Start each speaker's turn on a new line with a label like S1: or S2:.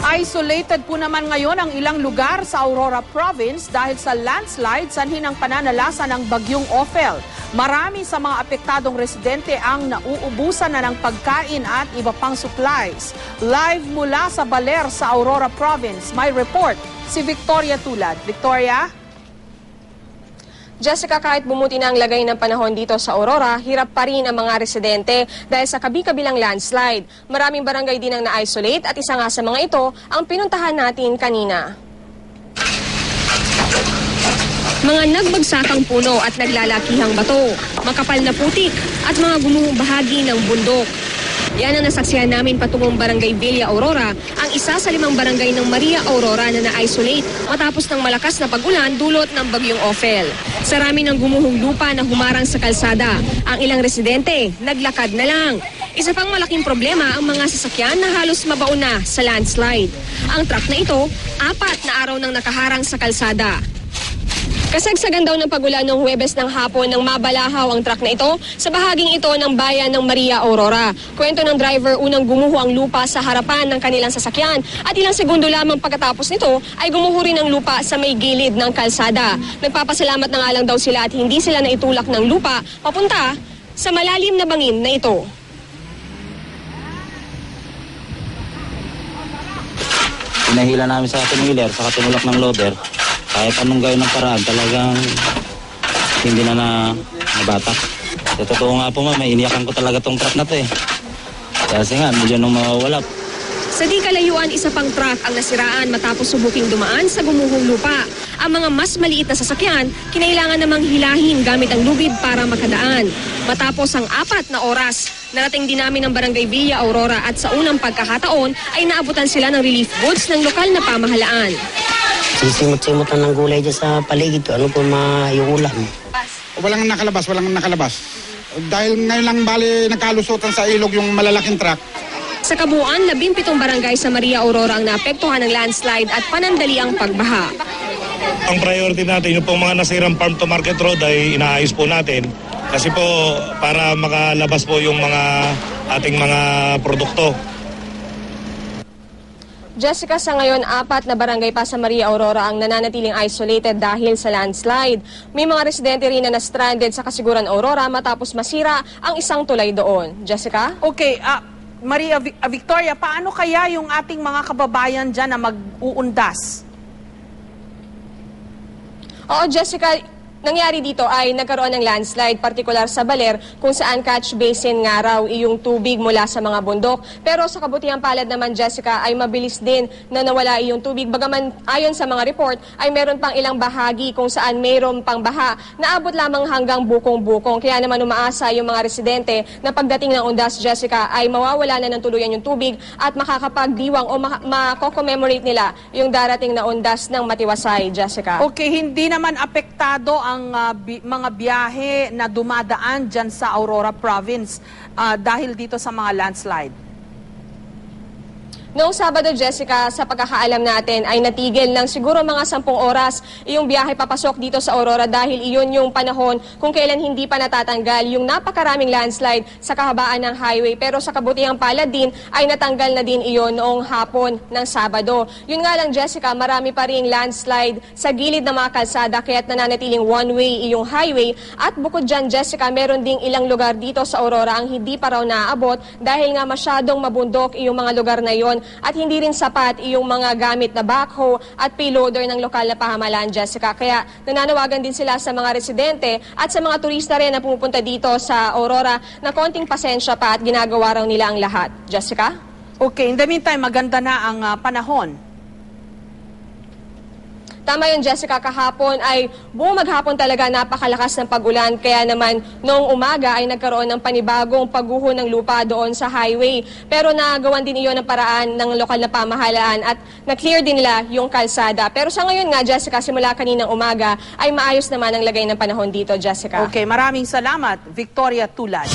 S1: Isolated po naman ngayon ang ilang lugar sa Aurora Province dahil sa landslide sanhi ng pananalasa ng bagyong Ophel. Marami sa mga apektadong residente ang nauubusan na ng pagkain at iba pang supplies. Live mula sa Baler sa Aurora Province, may report si Victoria Tulad. Victoria?
S2: Jessica, kahit bumuti na ang lagay ng panahon dito sa Aurora, hirap pa rin ang mga residente dahil sa kabi-kabilang landslide. Maraming barangay din ang na-isolate at isa nga sa mga ito ang pinuntahan natin kanina. Mga nagbagsakang puno at naglalakihang bato, makapal na putik at mga gumuhong bahagi ng bundok. Yan ang nasaksihan namin patungong Barangay Villa Aurora, ang isa sa 5 barangay ng Maria Aurora na na-isolate matapos ng malakas na pag-ulan dulot ng bagyong Ophel. Sarami ng gumuhong lupa na humarang sa kalsada. Ang ilang residente, naglakad na lang. Isa pang malaking problema ang mga sasakyan na halos mabaon na sa landslide. Ang truck na ito, 4 na araw nang nakaharang sa kalsada. Kasagsagan daw ng pagulan noong Huwebes ng hapon nang mabalahaw ang truck na ito sa bahaging ito ng bayan ng Maria Aurora. Kwento ng driver, unang gumuho ang lupa sa harapan ng kanilang sasakyan at ilang segundo lamang pagkatapos nito ay gumuho rin ang lupa sa may gilid ng kalsada. Nagpapasalamat na nga lang daw sila at hindi sila naitulak ng lupa papunta sa malalim na bangin na ito.
S3: Pinahila namin sa two-wheeler, sa tinulak ng loader. Kahit anong gawin ng paraan, talagang hindi na nabatak. Sa totoo nga po, may iniyakan ko talaga tong truck na to eh. Kasi nga, medyo nung mawawala.
S2: Sa di kalayuan, isa pang truck ang nasiraan matapos subuking dumaan sa gumuhong lupa. Ang mga mas maliit na sasakyan, kinailangan namang hilahin gamit ang lubid para makadaan. Matapos ang 4 na oras, narating din namin ang Barangay Villa Aurora at sa unang pagkakataon ay naabutan sila ng relief goods ng lokal na pamahalaan.
S4: Sisimot-simutan ng gulay dyan sa paligid ko. Ano po maiulam?
S5: Walang nakalabas. Dahil ngayon lang bali nagkalusutan sa ilog yung malalaking truck.
S2: Sa kabuuan, 17 barangay sa Maria Aurora ang naapektuhan ng landslide at panandali ang pagbaha.
S6: Ang priority natin, yung pong mga nasirang farm to market road ay inaayos po natin. Kasi po para makalabas po yung ating mga produkto.
S2: Jessica, sa ngayon, 4 na barangay pa sa Maria Aurora ang nananatiling isolated dahil sa landslide. May mga residente rin na na-stranded sa Kasiguran Aurora matapos masira ang isang tulay doon. Jessica?
S1: Okay, Maria Victoria, paano kaya yung ating mga kababayan dyan na mag-uundas?
S2: Oo, Jessica, nangyari dito ay nagkaroon ng landslide, partikular sa Baler, kung saan catch basin nga raw yung tubig mula sa mga bundok. Pero sa kabutihang palad naman, Jessica, ay mabilis din na nawala yung tubig. Bagaman ayon sa mga report, ay meron pang ilang bahagi kung saan mayroon pang baha na abot lamang hanggang bukong-bukong. Kaya naman umaasa yung mga residente na pagdating ng undas, Jessica, ay mawawala na ng tuluyan yung tubig at makakapagdiwang o mako-commemorate nila yung darating na undas ng Matiwasay, Jessica.
S1: Okay, hindi naman apektado ang mga biyahe na dumadaan dyan sa Aurora Province dahil dito sa mga landslide?
S2: Noong Sabado, Jessica, sa pagkakaalam natin ay natigil ng siguro mga 10 oras yung biyahe papasok dito sa Aurora dahil iyon yung panahon kung kailan hindi pa natatanggal yung napakaraming landslide sa kahabaan ng highway. Pero sa kabutihang palad din ay natanggal na din iyon noong hapon ng Sabado. Yun nga lang, Jessica, marami pa rin landslide sa gilid ng mga kalsada kaya't nananatiling one-way yung highway. At bukod dyan, Jessica, meron ding ilang lugar dito sa Aurora ang hindi pa raw naaabot dahil nga masyadong mabundok yung mga lugar na yon. At hindi rin sapat yung mga gamit na backhoe at payloader ng lokal na pamahalaan, Jessica. Kaya nananawagan din sila sa mga residente at sa mga turista rin na pumupunta dito sa Aurora na konting pasensya pa at ginagawa raw nila ang lahat. Jessica?
S1: Okay, in the meantime, maganda na ang panahon.
S2: Tama yun, Jessica, kahapon ay buong maghapon talaga napakalakas ng pag-ulan. Kaya naman noong umaga ay nagkaroon ng panibagong pagguho ng lupa doon sa highway. Pero nagawan din iyon ng paraan ng lokal na pamahalaan at na-clear din nila yung kalsada. Pero sa ngayon nga, Jessica, simula kaninang umaga ay maayos naman ang lagay ng panahon dito, Jessica.
S1: Okay, maraming salamat, Victoria Tulad.